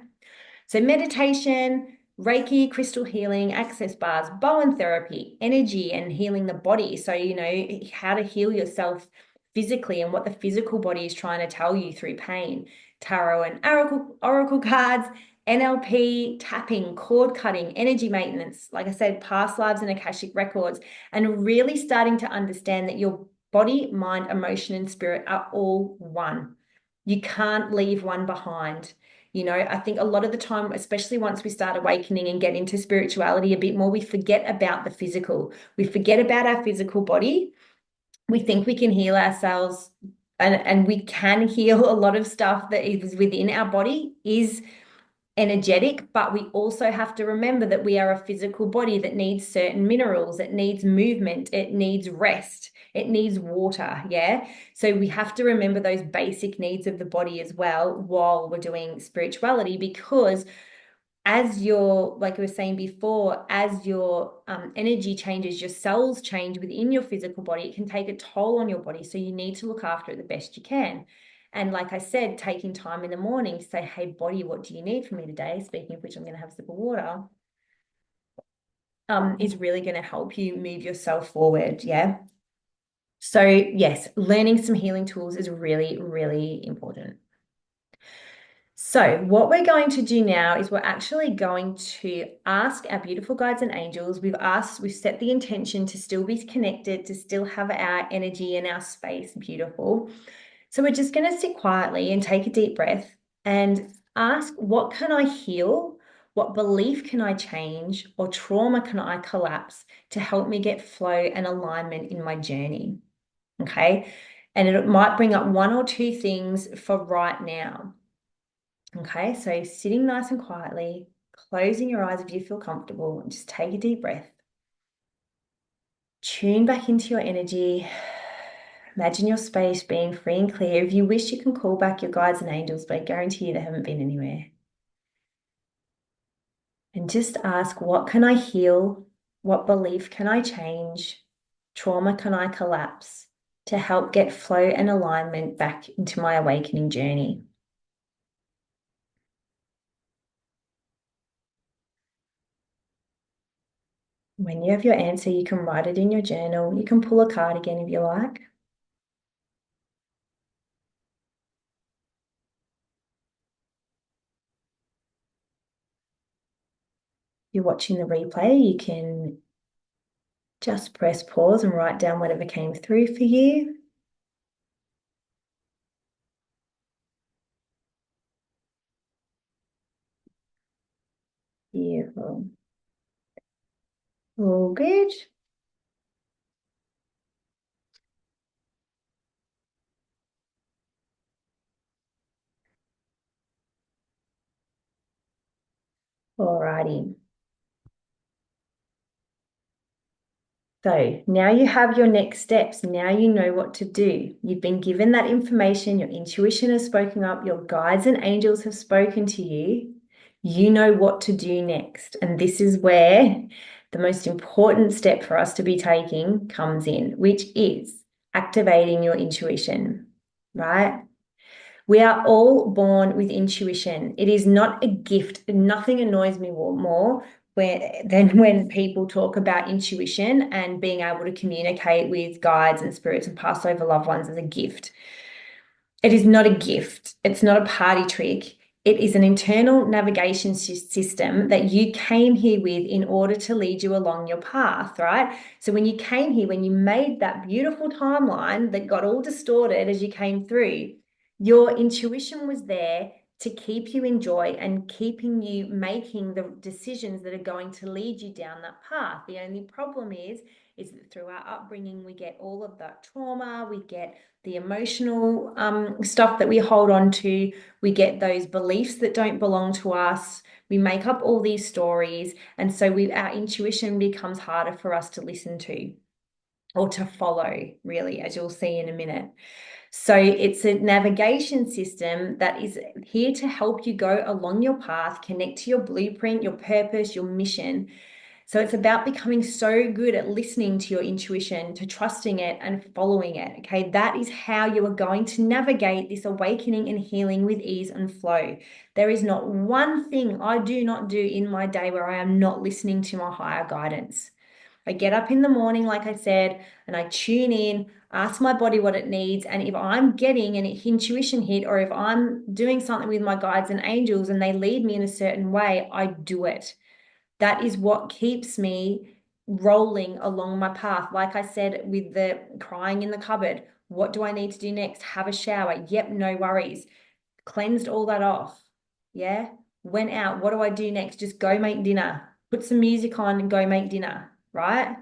So meditation, Reiki, crystal healing, access bars, Bowen therapy, energy and healing the body. So, how to heal yourself physically and what the physical body is trying to tell you through pain. Tarot and oracle cards, NLP, tapping, cord cutting, energy maintenance, like I said, past lives and Akashic records, and really starting to understand that your body, mind, emotion, and spirit are all one. You can't leave one behind. I think a lot of the time, especially once we start awakening and get into spirituality a bit more, we forget about the physical. We forget about our physical body. We think we can heal ourselves, and we can heal a lot of stuff that is within our body is energetic, but we also have to remember that we are a physical body that needs certain minerals, it needs movement, it needs rest, it needs water. Yeah. So we have to remember those basic needs of the body as well while we're doing spirituality, because like I was saying before, as your energy changes, your cells change within your physical body, it can take a toll on your body. So you need to look after it the best you can. And like I said, taking time in the morning to say, hey, body, what do you need from me today? Speaking of which, I'm going to have a sip of water. Is really going to help you move yourself forward. Yeah. So yes, learning some healing tools is really, really important. So, what we're going to do now is we're actually going to ask our beautiful guides and angels. We've set the intention to still be connected, to still have our energy and our space beautiful. So, we're just going to sit quietly and take a deep breath and ask, what can I heal? What belief can I change? Or trauma can I collapse to help me get flow and alignment in my journey? Okay. And it might bring up one or two things for right now. Okay, so sitting nice and quietly, closing your eyes if you feel comfortable, and just take a deep breath. Tune back into your energy. Imagine your space being free and clear. If you wish, you can call back your guides and angels, but I guarantee you they haven't been anywhere. And just ask, what can I heal? What belief can I change? Trauma can I collapse to help get flow and alignment back into my awakening journey? When you have your answer, you can write it in your journal. You can pull a card again if you like. If you're watching the replay, you can just press pause and write down whatever came through for you. Beautiful. All good. Alrighty. So now you have your next steps. Now you know what to do. You've been given that information. Your intuition has spoken up. Your guides and angels have spoken to you. You know what to do next. And this is where the most important step for us to be taking comes in, which is activating your intuition, right? We are all born with intuition. It is not a gift. Nothing annoys me more than when people talk about intuition and being able to communicate with guides and spirits and pass over loved ones as a gift. It is not a gift. It's not a party trick. It is an internal navigation system that you came here with in order to lead you along your path, right? So when you came here, when you made that beautiful timeline that got all distorted as you came through, your intuition was there to keep you in joy and keeping you making the decisions that are going to lead you down that path. The only problem is that through our upbringing, we get all of that trauma, we get the emotional stuff that we hold on to, we get those beliefs that don't belong to us, we make up all these stories, and so our intuition becomes harder for us to listen to or to follow, really, as you'll see in a minute. So it's a navigation system that is here to help you go along your path, connect to your blueprint, your purpose, your mission. So it's about becoming so good at listening to your intuition, to trusting it and following it. Okay, that is how you are going to navigate this awakening and healing with ease and flow. There is not one thing I do not do in my day where I am not listening to my higher guidance. I get up in the morning, like I said, and I tune in, ask my body what it needs. And if I'm getting an intuition hit, or if I'm doing something with my guides and angels and they lead me in a certain way, I do it. That is what keeps me rolling along my path. Like I said, with the crying in the cupboard, what do I need to do next? Have a shower. Yep, no worries. Cleansed all that off. Yeah. Went out. What do I do next? Just go make dinner. Put some music on and go make dinner. Right.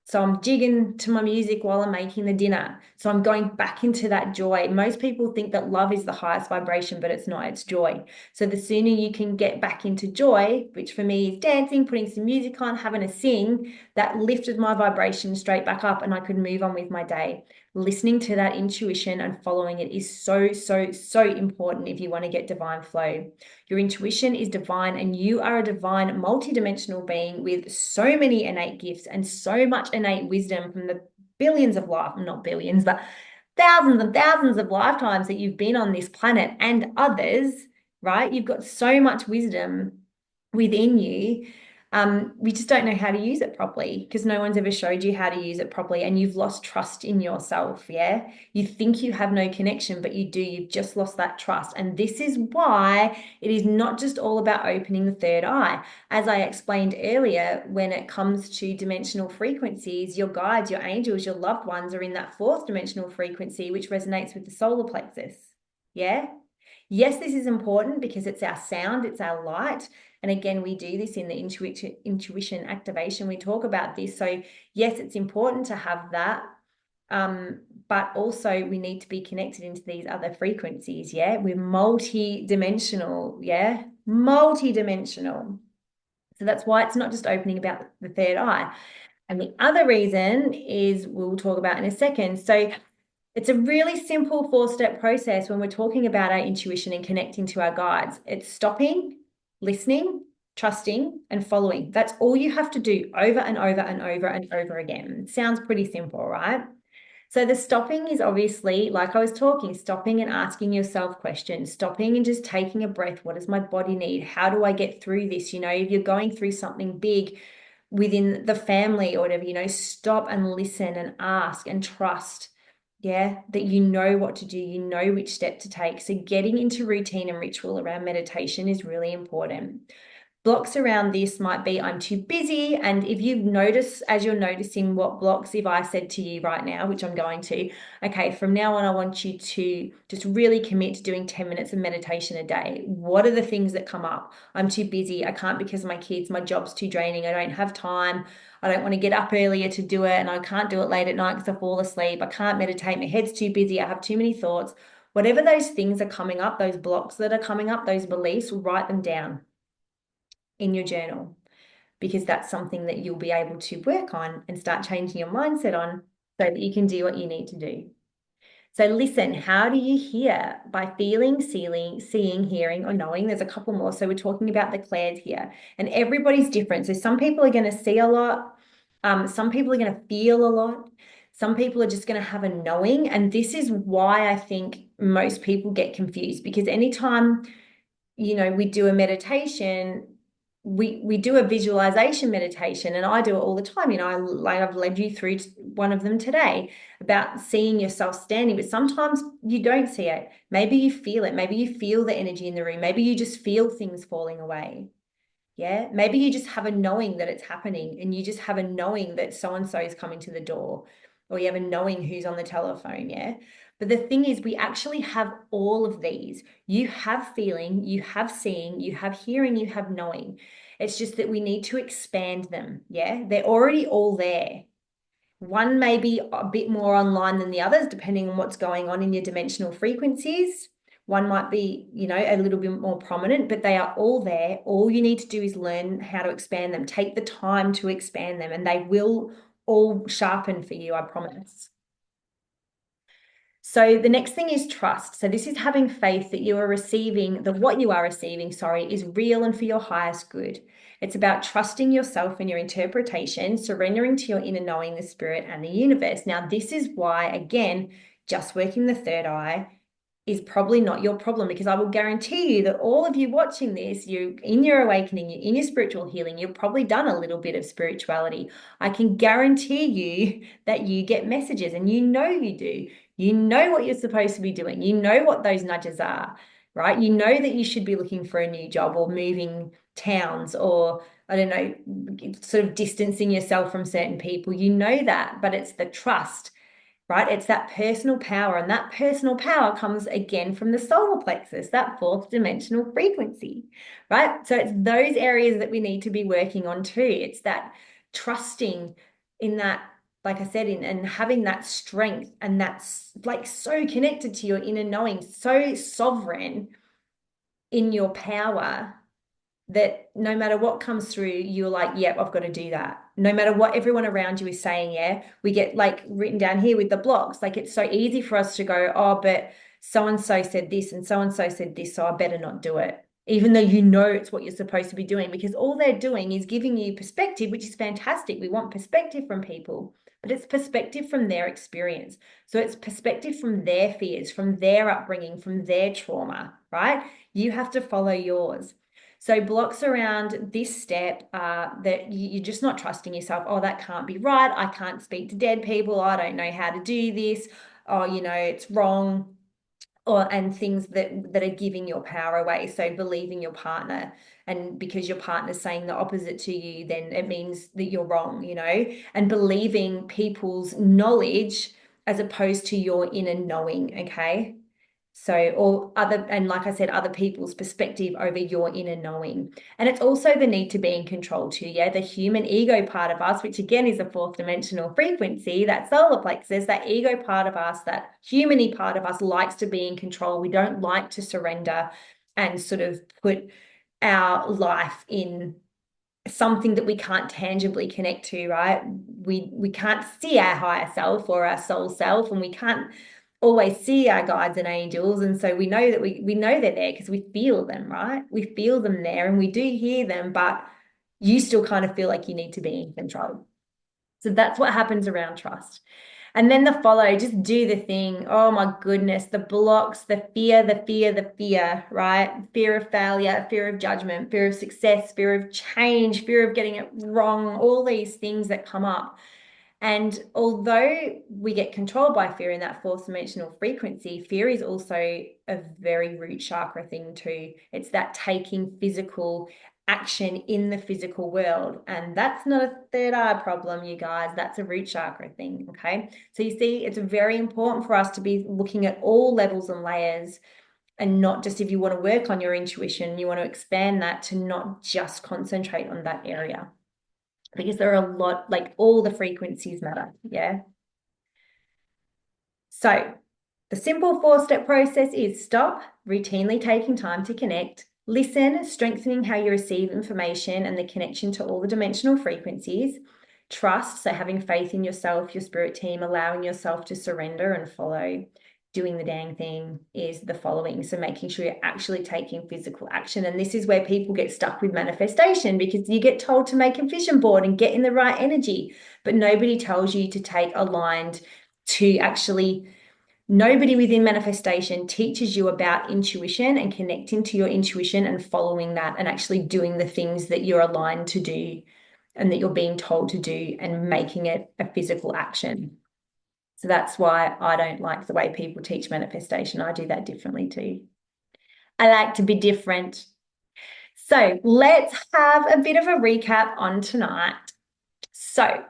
So I'm jigging to my music while I'm making the dinner. So I'm going back into that joy. Most people think that love is the highest vibration, but it's not, it's joy. So the sooner you can get back into joy, which for me is dancing, putting some music on, having a sing, that lifted my vibration straight back up and I could move on with my day. Listening to that intuition and following it is so, so, so important if you want to get divine flow. Your intuition is divine, and you are a divine, multidimensional being with so many innate gifts and so much innate wisdom from the billions of life, not billions, but thousands and thousands of lifetimes that you've been on this planet and others, right? You've got so much wisdom within you. We just don't know how to use it properly because no one's ever showed you how to use it properly, and you've lost trust in yourself. Yeah. You think you have no connection, but you do. You've just lost that trust. And this is why it is not just all about opening the third eye. As I explained earlier, when it comes to dimensional frequencies, your guides, your angels, your loved ones are in that fourth dimensional frequency, which resonates with the solar plexus. Yeah. Yes, this is important because it's our sound, it's our light. And again, we do this in the intuition activation. We talk about this. So yes, it's important to have that. But also we need to be connected into these other frequencies. Yeah. We're multi-dimensional. Yeah. Multi-dimensional. So that's why it's not just opening about the third eye. And the other reason is we'll talk about in a second. So it's a really simple four-step process when we're talking about our intuition and connecting to our guides. It's stopping, listening, trusting, and following. That's all you have to do over and over and over and over again. It sounds pretty simple, right? So the stopping is obviously, like I was talking, stopping and asking yourself questions, stopping and just taking a breath. What does my body need? How do I get through this? You know, if you're going through something big within the family or whatever, you know, stop and listen and ask and trust. Yeah, that you know what to do, you know which step to take. So getting into routine and ritual around meditation is really important. Blocks around this might be I'm too busy. And if you notice, as you're noticing what blocks, if I said to you right now, which I'm going to, okay, from now on, I want you to just really commit to doing 10 minutes of meditation a day. What are the things that come up? I'm too busy. I can't because of my kids. My job's too draining. I don't have time. I don't want to get up earlier to do it. And I can't do it late at night because I fall asleep. I can't meditate. My head's too busy. I have too many thoughts. Whatever those things are coming up, those blocks that are coming up, those beliefs, write them down in your journal because that's something that you'll be able to work on and start changing your mindset on so that you can do what you need to do. So listen, how do you hear? By feeling, seeing, hearing, or knowing. There's a couple more. So we're talking about the clairs here, and everybody's different. So some people are going to see a lot. Some people are going to feel a lot. Some people are just going to have a knowing. And this is why I think most people get confused because anytime, you know, we do a meditation, we do a visualization meditation, and I do it all the time. You know, I've led you through one of them today about seeing yourself standing, but sometimes you don't see it. Maybe you feel it. Maybe you feel the energy in the room. Maybe you just feel things falling away. Yeah. Maybe you just have a knowing that it's happening, and you just have a knowing that so-and-so is coming to the door, or you have a knowing who's on the telephone. Yeah. But the thing is, we actually have all of these. You have feeling, you have seeing, you have hearing, you have knowing. It's just that we need to expand them. Yeah. They're already all there. One may be a bit more online than the others, depending on what's going on in your dimensional frequencies. One might be, you know, a little bit more prominent, but they are all there. All you need to do is learn how to expand them. Take the time to expand them, and they will all sharpen for you, I promise. So the next thing is trust. So this is having faith that you are receiving, that what you are receiving, sorry, is real and for your highest good. It's about trusting yourself and your interpretation, surrendering to your inner knowing, the spirit and the universe. Now, this is why, again, just working the third eye is probably not your problem, because I will guarantee you that all of you watching this, you in your awakening, you in your spiritual healing, you've probably done a little bit of spirituality. I can guarantee you that you get messages, and you know you do. You know what you're supposed to be doing. You know what those nudges are, right? You know that you should be looking for a new job or moving towns, or I don't know, sort of distancing yourself from certain people. You know that, but it's the trust, right? It's that personal power, and that personal power comes again from the solar plexus, that fourth dimensional frequency, right? So it's those areas that we need to be working on too. It's that trusting in that, like I said, in and having that strength, and that's like so connected to your inner knowing, so sovereign in your power that no matter what comes through, you're like, yep, I've got to do that. No matter what everyone around you is saying, yeah, we get like written down here with the blocks. Like it's so easy for us to go, oh, but so-and-so said this and so-and-so said this, so I better not do it. Even though you know it's what you're supposed to be doing, because all they're doing is giving you perspective, which is fantastic. We want perspective from people, but it's perspective from their experience. So it's perspective from their fears, from their upbringing, from their trauma, right? You have to follow yours. So blocks around this step are that you're just not trusting yourself. Oh, that can't be right. I can't speak to dead people. I don't know how to do this. Oh, it's wrong. And things that are giving your power away. So believing your partner, and because your partner's saying the opposite to you, then it means that you're wrong, and believing people's knowledge as opposed to your inner knowing, okay? So, and like I said, other people's perspective over your inner knowing. And it's also the need to be in control too. Yeah. The human ego part of us, which again is a fourth dimensional frequency, that solar plexus, that ego part of us, that humany part of us likes to be in control. We don't like to surrender and sort of put our life in something that we can't tangibly connect to, right? We can't see our higher self or our soul self, and we can't always see our guides and angels. And so we know that we know they're there because we feel them, right? We feel them there and we do hear them, but you still kind of feel like you need to be in control. So that's what happens around trust. And then the follow, just do the thing. Oh my goodness, the blocks, the fear, right? Fear of failure, fear of judgment, fear of success, fear of change, fear of getting it wrong, all these things that come up. And although we get controlled by fear in that fourth dimensional frequency, fear is also a very root chakra thing too. It's that taking physical action in the physical world. And that's not a third eye problem, you guys. That's a root chakra thing. Okay. So you see, it's very important for us to be looking at all levels and layers, and not just, if you want to work on your intuition, you want to expand that to not just concentrate on that area, because there are a lot, like all the frequencies matter. Yeah. So the simple 4-step process is stop, routinely taking time to connect, listen, strengthening how you receive information and the connection to all the dimensional frequencies, trust, so having faith in yourself, your spirit team, allowing yourself to surrender and follow. Doing the dang thing is the following. So making sure you're actually taking physical action. And this is where people get stuck with manifestation, because you get told to make a vision board and get in the right energy, but nobody tells you to take aligned to actually. Nobody within manifestation teaches you about intuition and connecting to your intuition and following that and actually doing the things that you're aligned to do and that you're being told to do and making it a physical action. So that's why I don't like the way people teach manifestation. I do that differently too. I like to be different. So let's have a bit of a recap on tonight. So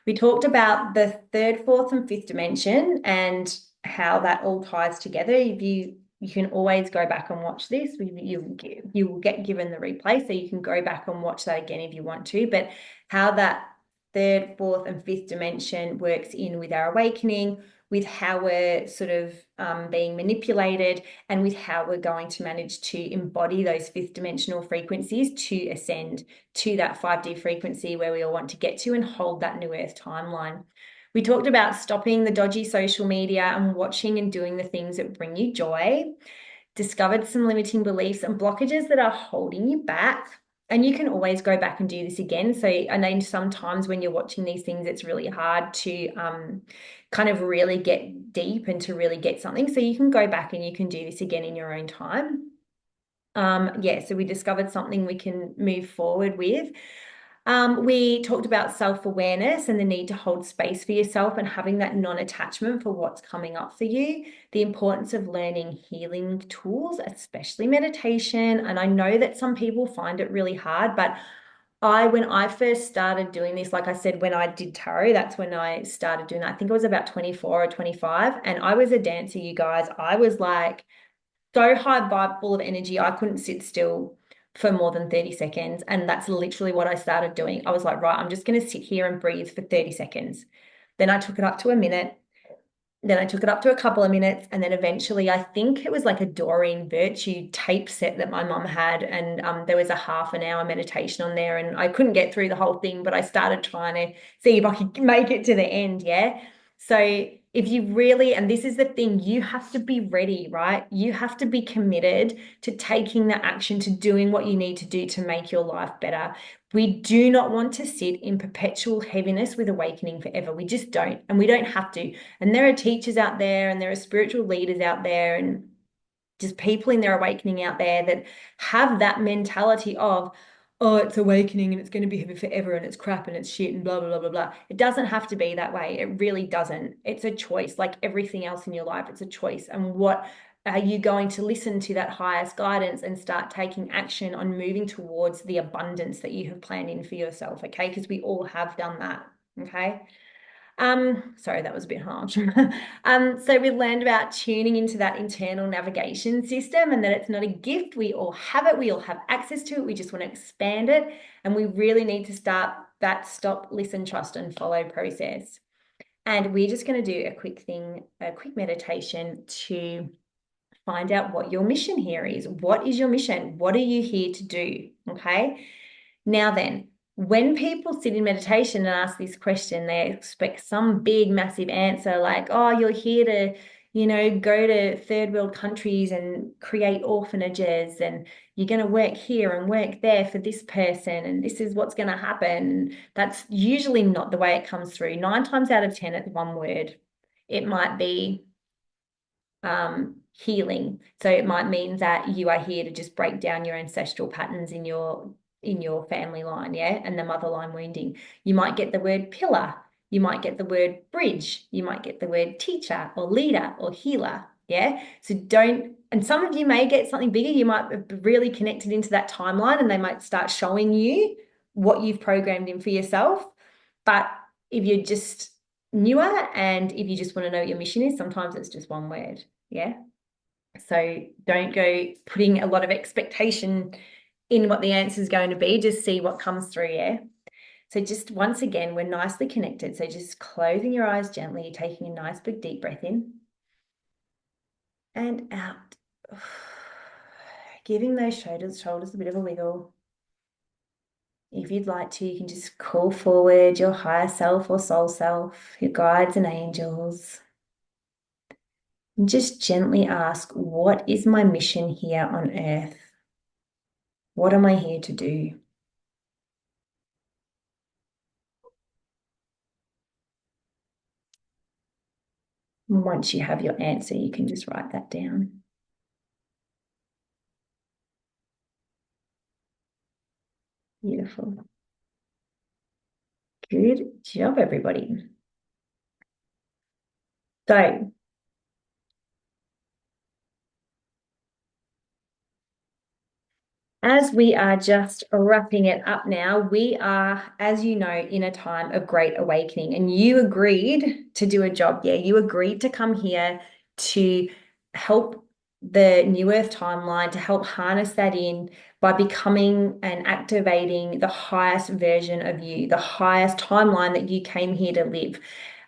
we talked about the third, fourth, and fifth dimension and how that all ties together. If you can always go back and watch this. You will get given the replay, so you can go back and watch that again if you want to. But how that third, fourth, and fifth dimension works in with our awakening, with how we're sort of being manipulated, and with how we're going to manage to embody those fifth dimensional frequencies to ascend to that 5D frequency where we all want to get to and hold that new earth timeline. We talked about stopping the dodgy social media and watching and doing the things that bring you joy, discovered some limiting beliefs and blockages that are holding you back. And you can always go back and do this again. So I know sometimes when you're watching these things, it's really hard to kind of really get deep and to really get something. So you can go back and you can do this again in your own time. So we discovered something we can move forward with. We talked about self-awareness and the need to hold space for yourself and having that non-attachment for what's coming up for you, the importance of learning healing tools, especially meditation. And I know that some people find it really hard, but when I first started doing this, like I said, when I did tarot, that's when I started doing that. I think it was about 24 or 25, and I was a dancer, you guys. I was like so high vibe, full of energy. I couldn't sit still for more than 30 seconds. And that's literally what I started doing. I was like, right, I'm just going to sit here and breathe for 30 seconds. Then I took it up to a minute. Then I took it up to a couple of minutes. And then eventually, I think it was like a Doreen Virtue tape set that my mum had. And there was a half an hour meditation on there. And I couldn't get through the whole thing, but I started trying to see if I could make it to the end. Yeah. So if you really, and this is the thing, you have to be ready, right? You have to be committed to taking the action, to doing what you need to do to make your life better. We do not want to sit in perpetual heaviness with awakening forever. We just don't, and we don't have to. And there are teachers out there and there are spiritual leaders out there, and just people in their awakening out there that have that mentality of, oh, it's awakening and it's going to be here forever and it's crap and it's shit and blah, blah, blah, blah, blah. It doesn't have to be that way. It really doesn't. It's a choice, like everything else in your life. It's a choice. And what are you going to listen to that highest guidance and start taking action on moving towards the abundance that you have planned in for yourself? Okay. Because we all have done that. Okay. Sorry, that was a bit harsh. So we learned about tuning into that internal navigation system and that it's not a gift. We all have it. We all have access to it. We just want to expand it. And we really need to start that stop, listen, trust, and follow process. And we're just going to do a quick meditation to find out what your mission here is. What is your mission? What are you here to do? Okay. Now then, when people sit in meditation and ask this question, they expect some big, massive answer like, oh, you're here to, go to third world countries and create orphanages, and you're going to work here and work there for this person, and this is what's going to happen. That's usually not the way it comes through. 9 times out of 10, it's one word. It might be healing. So it might mean that you are here to just break down your ancestral patterns in your family line, yeah, and the mother line wounding. You might get the word pillar, you might get the word bridge, you might get the word teacher or leader or healer, yeah. So don't, and some of you may get something bigger. You might be really connected into that timeline and they might start showing you what you've programmed in for yourself. But if you're just newer and if you just want to know what your mission is, sometimes it's just one word, yeah. So don't go putting a lot of expectation in what the answer is going to be. Just see what comes through, yeah. So just once again, we're nicely connected. So just closing your eyes gently, taking a nice big deep breath in and out. Giving those shoulders a bit of a wiggle. If you'd like to, you can just call forward your higher self or soul self, your guides and angels. And just gently ask, what is my mission here on earth? What am I here to do? And once you have your answer, you can just write that down. Beautiful. Good job, everybody. So as we are just wrapping it up now, we are, as you know, in a time of great awakening. And you agreed to do a job. Yeah, you agreed to come here to help the New Earth timeline, to help harness that in by becoming and activating the highest version of you, the highest timeline that you came here to live.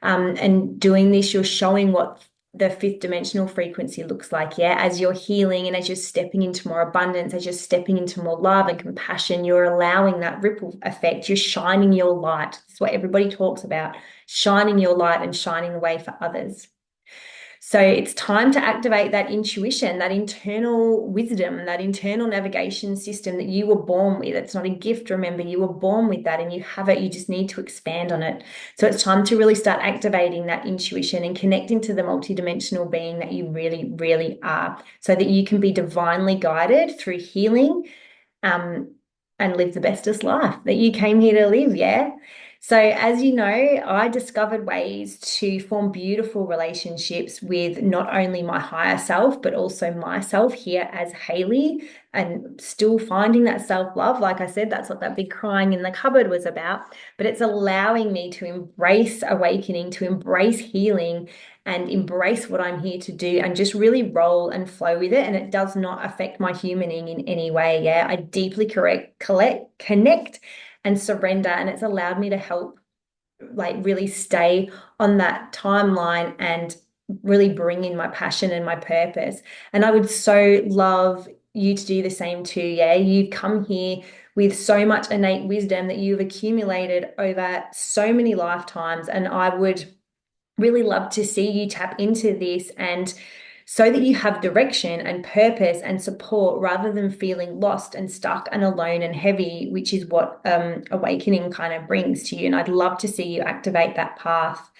And doing this, you're showing what the fifth dimensional frequency looks like, yeah, as you're healing and as you're stepping into more abundance, as you're stepping into more love and compassion, you're allowing that ripple effect. You're shining your light. That's what everybody talks about, shining your light and shining the way for others. So it's time to activate that intuition, that internal wisdom, that internal navigation system that you were born with. It's not a gift. Remember, you were born with that and you have it. You just need to expand on it. So it's time to really start activating that intuition and connecting to the multidimensional being that you really, really are, so that you can be divinely guided through healing, and live the bestest life that you came here to live, yeah? So as you know, I discovered ways to form beautiful relationships with not only my higher self, but also myself here as Hayley, and still finding that self-love. Like I said, that's what that big crying in the cupboard was about. But it's allowing me to embrace awakening, to embrace healing, and embrace what I'm here to do and just really roll and flow with it. And it does not affect my humaning in any way. Yeah, I deeply connect and surrender. And it's allowed me to help, like, really stay on that timeline and really bring in my passion and my purpose. And I would so love you to do the same too. Yeah, you've come here with so much innate wisdom that you've accumulated over so many lifetimes. And I would really love to see you tap into this, and so that you have direction and purpose and support rather than feeling lost and stuck and alone and heavy, which is what awakening kind of brings to you. And I'd love to see you activate that path.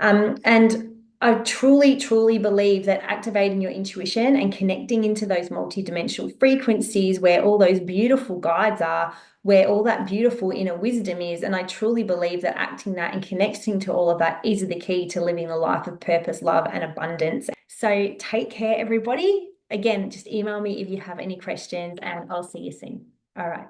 And I truly, truly believe that activating your intuition and connecting into those multidimensional frequencies where all those beautiful guides are, where all that beautiful inner wisdom is. And I truly believe that acting that and connecting to all of that is the key to living a life of purpose, love, and abundance. So take care, everybody. Again, just email me if you have any questions, and I'll see you soon. All right.